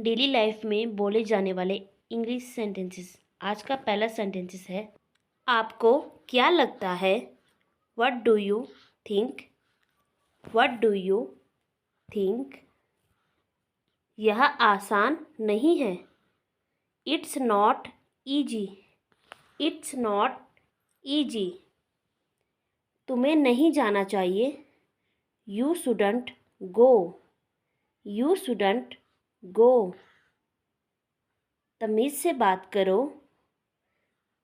Daily life में बोले जाने वाले इंग्लिश सेंटेंसेस। आज का पहला सेंटेंसेस है, आपको क्या लगता है? What do you think? What do you think? यह आसान नहीं है। It's not easy. It's not easy. तुम्हें नहीं जाना चाहिए। You shouldn't go. You shouldn't go. तमीज़ से बात करो।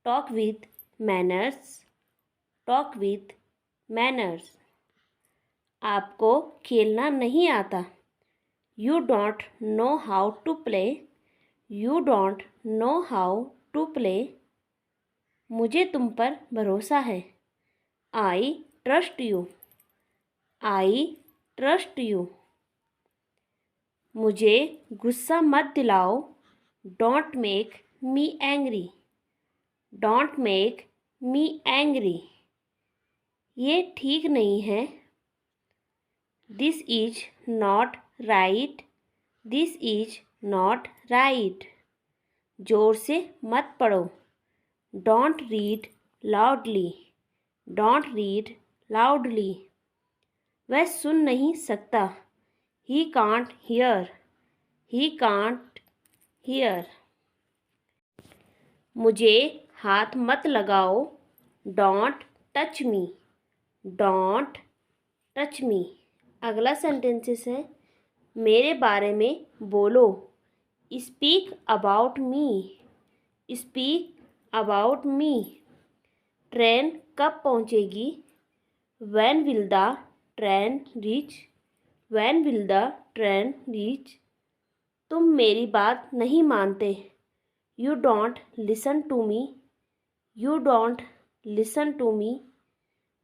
Talk with manners. Talk with manners. आपको खेलना नहीं आता। You don't know how to play. You don't know how to play. मुझे तुम पर भरोसा है। I trust you. I trust you. मुझे गुस्सा मत दिलाओ। Don't make me angry. Don't make me angry. ये ठीक नहीं है। This is not right. This is not right. जोर से मत पढ़ो। Don't read loudly. Don't read loudly. वह सुन नहीं सकता। He can't hear. He can't hear. मुझे हाथ मत लगाओ। Don't touch me. Don't touch me. अगला सेंटेंसेस है, मेरे बारे में बोलो। Speak about me. Speak about me. Train कब पहुंचेगी? When will the train reach? When will the train reach? तुम मेरी बात नहीं मानते। You don't listen to me. You don't listen to me.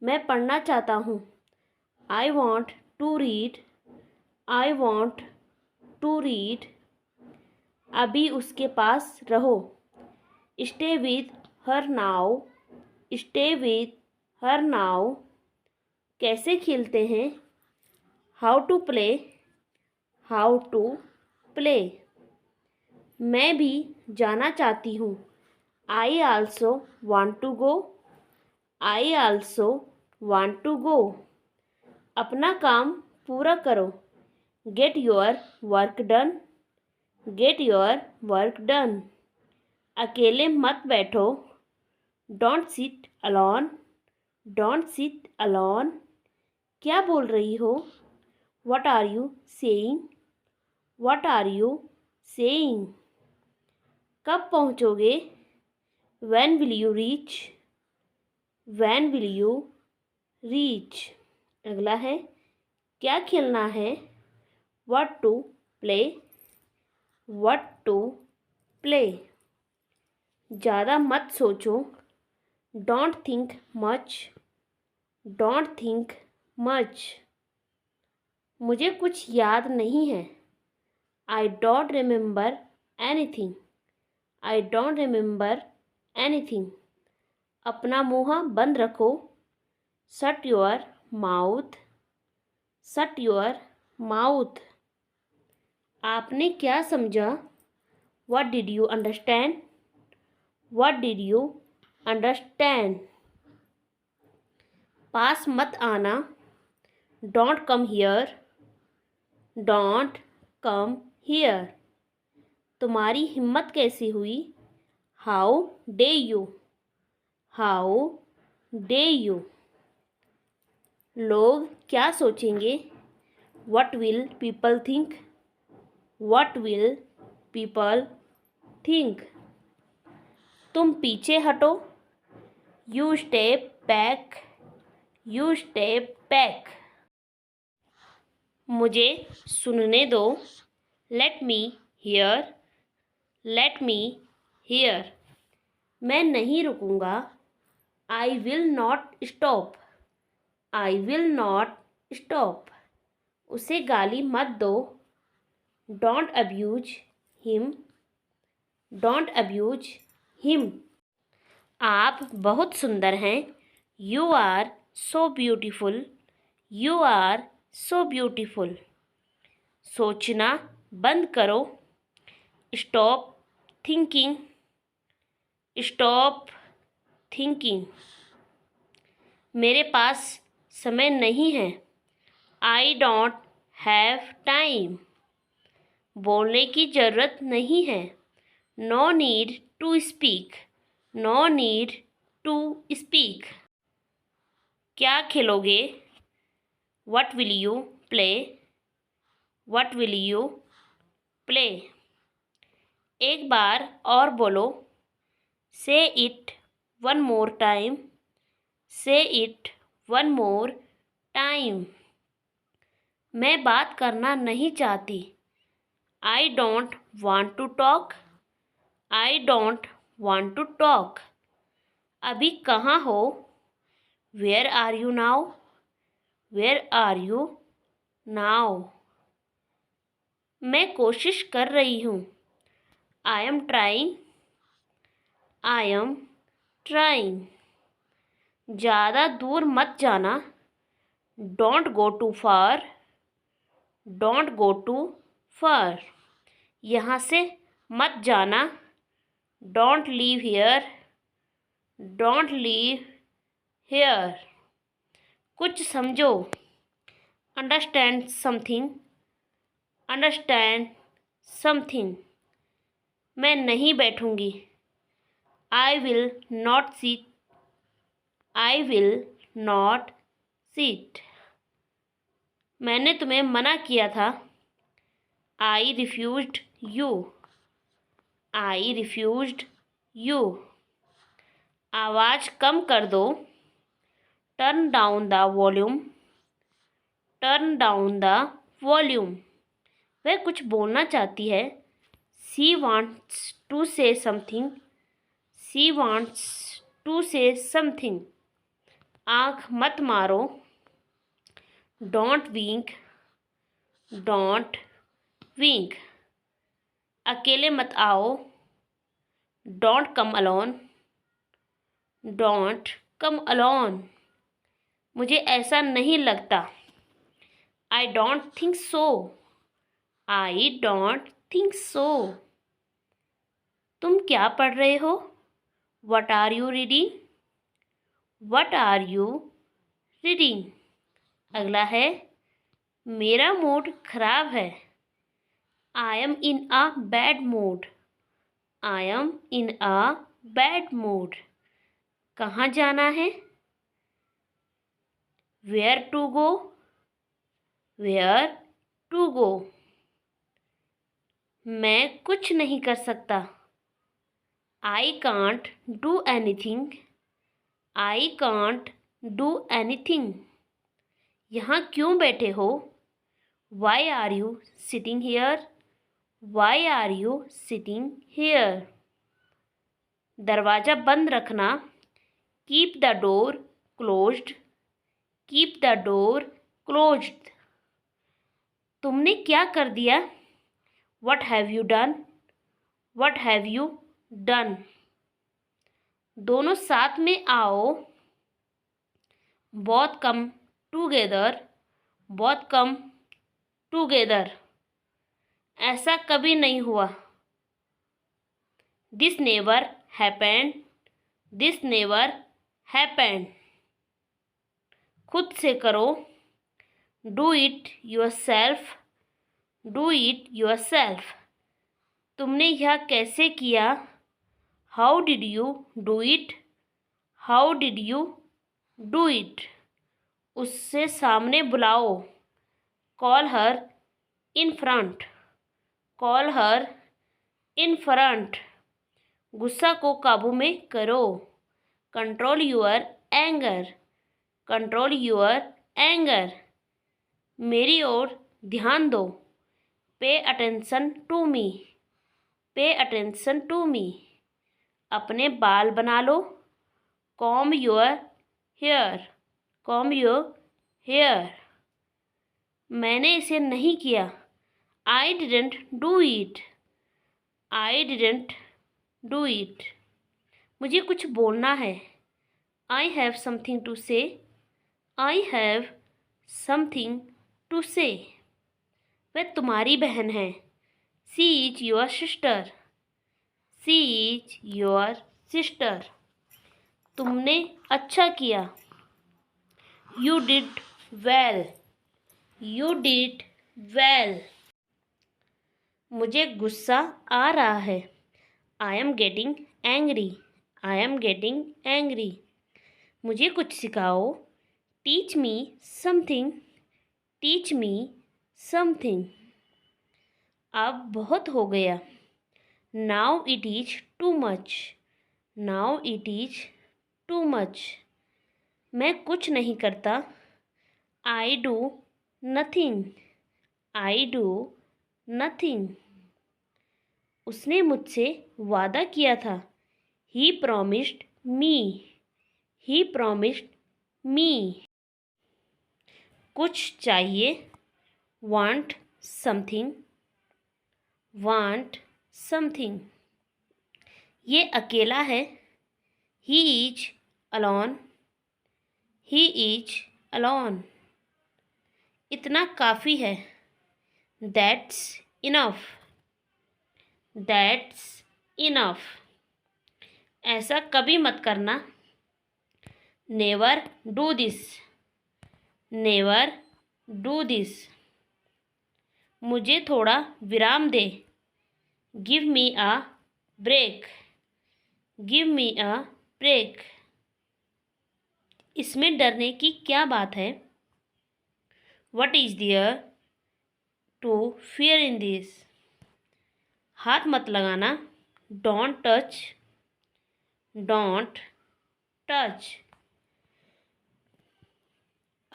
मैं पढ़ना चाहता हूँ। I want to read. I want to read. अभी उसके पास रहो। Stay with her now. Stay with her now. कैसे खेलते हैं? How to play. How to play. मैं भी जाना चाहती हूँ। I also want to go. I also want to go. अपना काम पूरा करो। Get your work done. Get your work done. अकेले मत बैठो। Don't sit alone. Don't sit alone. क्या बोल रही हो? What are you saying? What are you saying? कब पहुँचोगे? When will you reach? When will you reach? अगला है, क्या खेलना है? What to play? What to play? ज़्यादा मत सोचो। Don't think much. Don't think much. मुझे कुछ याद नहीं है। I don't remember anything. I don't remember anything. अपना मुँह बंद रखो। Shut your mouth. Shut your mouth. आपने क्या समझा? What did you understand? What did you understand? पास मत आना। Don't come here. Don't come here. तुम्हारी हिम्मत कैसी हुई? How dare you? How dare you? लोग क्या सोचेंगे? What will people think? What will people think? तुम पीछे हटो। You step back. You step back. मुझे सुनने दो। Let me hear. Let me hear. मैं नहीं रुकूंगा। I will not stop. I will not stop. उसे गाली मत दो। Don't abuse him. Don't abuse him. आप बहुत सुंदर हैं। You are so beautiful. You are so beautiful. सोचना बंद करो। Stop thinking, stop thinking. मेरे पास समय नहीं है, आई डोंट हैव टाइम। बोलने की ज़रूरत नहीं है, no need to speak, no need to speak. क्या खेलोगे, what will you play, what will you play. एक बार और बोलो, say it one more time, say it one more time. मैं बात करना नहीं चाहती, I don't want to talk, I don't want to talk. अभी कहाँ हो, where are you now, where are you now. मैं कोशिश कर रही हूँ, I am trying, I am trying. ज़्यादा दूर मत जाना, don't go too far, don't go too far. यहाँ से मत जाना, don't leave here, don't leave here. कुछ समझो, अंडरस्टैंड समथिंग, अंडरस्टैंड समथिंग। मैं नहीं बैठूंगी, I will not seat, I will not seat. मैंने तुम्हें मना किया था, I refused you, I refused you. आवाज़ कम कर दो, turn down the volume, turn down the volume. वह कुछ बोलना चाहती है, she wants to say something, she wants to say something. आँख मत मारो, डोंट विंक, डोंट विंक। अकेले मत आओ, don't come alone, don't come alone. मुझे ऐसा नहीं लगता, I don't think so, I don't think so. तुम क्या पढ़ रहे हो, what are you reading, what are you reading. अगला है, मेरा मूड खराब है, I am in a bad mood, I am in a bad mood. कहाँ जाना है, where to go, where to go. मैं कुछ नहीं कर सकता, I can't do anything, I can't do anything. यहाँ क्यों बैठे हो, why are you sitting here, why are you sitting here. दरवाज़ा बंद रखना, keep the door closed, keep the door closed. तुमने क्या कर दिया, what have you done, what have you done. दोनों साथ में आओ, both come together, both come together. ऐसा कभी नहीं हुआ, this never happened, this never happened. खुद से करो, do it yourself, do it yourself. तुमने यह कैसे किया, how did you do it, how did you do it. उससे सामने बुलाओ, call her in front, call her in front. गुस्सा को काबू में करो, control your anger, control your anger. मेरी ओर ध्यान दो, pay attention to me, pay attention to me. अपने बाल बना लो, comb your hair, comb your hair. मैंने इसे नहीं किया, I didn't do it, I didn't do it. मुझे कुछ बोलना है, आई हैव समथिंग टू से, आई हैव समथिंग टू से। वह तुम्हारी बहन है, she is your sister, she is your sister. तुमने अच्छा किया, you did well, you did well. मुझे गुस्सा आ रहा है, I am getting angry, I am getting angry. मुझे कुछ सिखाओ, teach me something, teach me something. अब बहुत हो गया, now it is too much, now it is too much. मैं कुछ नहीं करता, I do nothing, I do nothing. उसने मुझसे वादा किया था, he promised me, he promised मी। कुछ चाहिए, वांट समथिंग, वांट समथिंग। ये अकेला है, he is alone, he is alone. इतना काफ़ी है, दैट्स इनफ, दैट्स इनफ। ऐसा कभी मत करना, never do this, never do this. मुझे थोड़ा विराम दे, give me a break, give me a break. इसमें डरने की क्या बात है, what is there to fear in this. हाथ मत लगाना, डोंट टच, डोंट टच।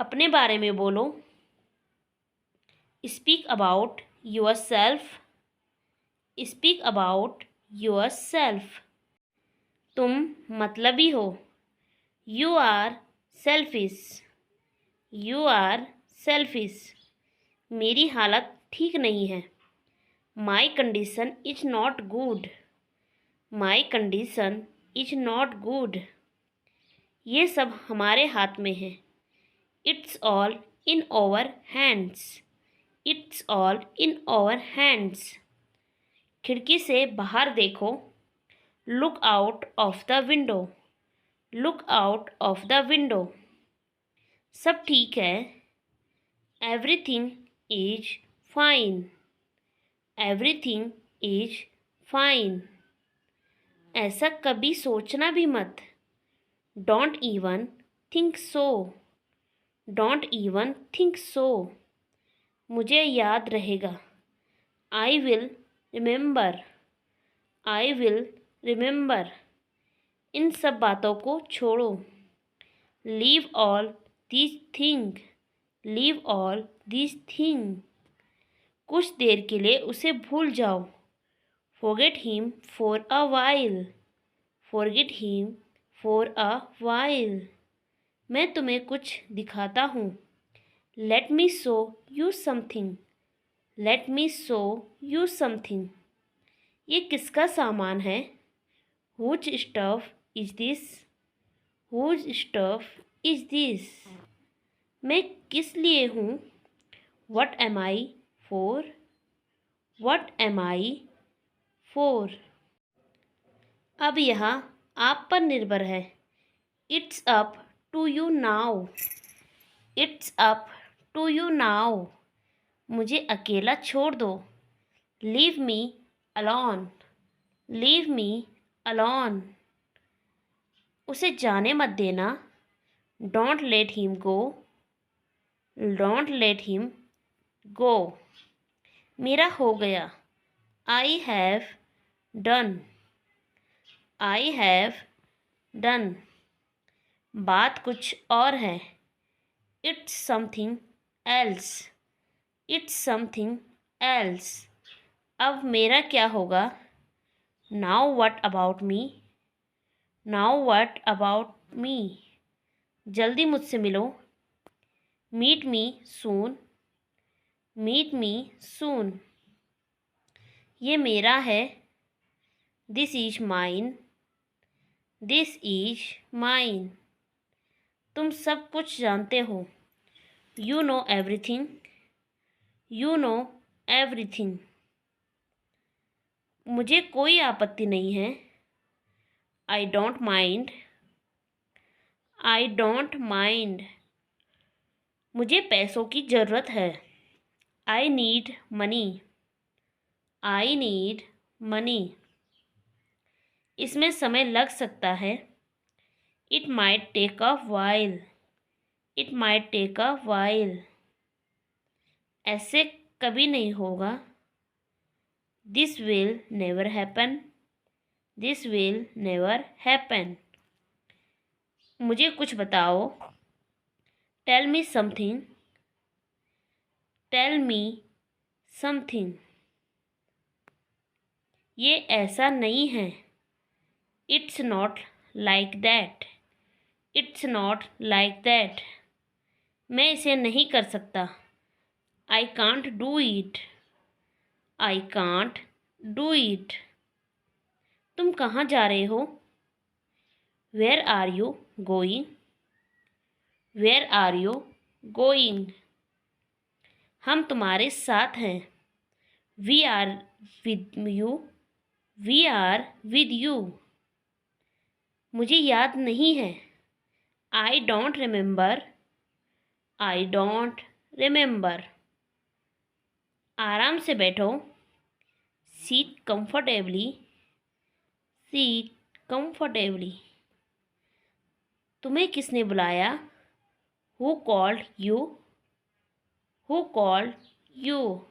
अपने बारे में बोलो, speak about yourself, speak about yourself. तुम मतलबी हो, you are selfish, you are selfish. मेरी हालत ठीक नहीं है, my condition is not good, my condition is not good. ये सब हमारे हाथ में है, it's all in our hands, it's all in our hands. खिड़की से बाहर देखो, look out of the window, look out of the window. सब ठीक है, everything is fine, everything is fine. ऐसा कभी सोचना भी मत, don't even think so, don't even think so. मुझे याद रहेगा, I will remember, I will remember. इन सब बातों को छोड़ो, leave all this thing, leave all this thing. कुछ देर के लिए उसे भूल जाओ, forget him for a while, forget him for a while। मैं तुम्हें कुछ दिखाता हूँ, let me show you something, let me show you something। ये किसका सामान है, whose stuff is this, whose stuff is this। मैं किस लिए हूँ, what am I for, what am I for। अब यह आप पर निर्भर है, it's up to you now, it's up to you now. मुझे अकेला छोड़ दो, leave me alone, leave me alone. उसे जाने मत देना, don't let him go, don't let him go. मेरा हो गया, I have done, I have done. बात कुछ और है, it's something else, it's something else. अब मेरा क्या होगा, now what about me, now what about me. जल्दी मुझसे मिलो, मीट मी सून, मीट मी सून। ये मेरा है, this is mine, this is mine. तुम सब कुछ जानते हो, you know everything, you know everything. मुझे कोई आपत्ति नहीं है। I don't mind. I don't mind. मुझे पैसों की ज़रूरत है। I need money. I need money. इसमें समय लग सकता है। It might take a while. It might take a while. ऐसे कभी नहीं होगा। This will never happen. This will never happen. मुझे कुछ बताओ। Tell me something. Tell me something. ये ऐसा नहीं है। It's not like that. It's not like that. मैं इसे नहीं कर सकता। I can't do it. I can't do it. तुम कहाँ जा रहे हो? Where are you going? Where are you going? हम तुम्हारे साथ हैं। We are with you. We are with you. मुझे याद नहीं है। I don't remember. I don't remember. आराम से बैठो। Seat comfortably. Seat comfortably. तुम्हें किसने बुलाया? Who called you? Who called you?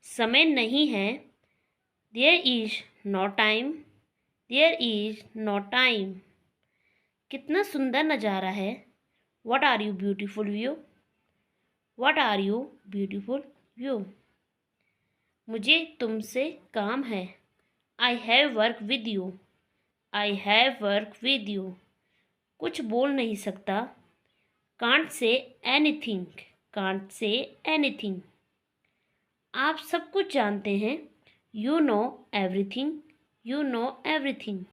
समय नहीं है। There is no time. There is no time. कितना सुंदर नज़ारा है। What are you beautiful view? What are you beautiful view? मुझे तुमसे काम है। I have work with you. I have work with you. कुछ बोल नहीं सकता। Can't say anything. Can't say anything. आप सब कुछ जानते हैं। You know everything. You know everything.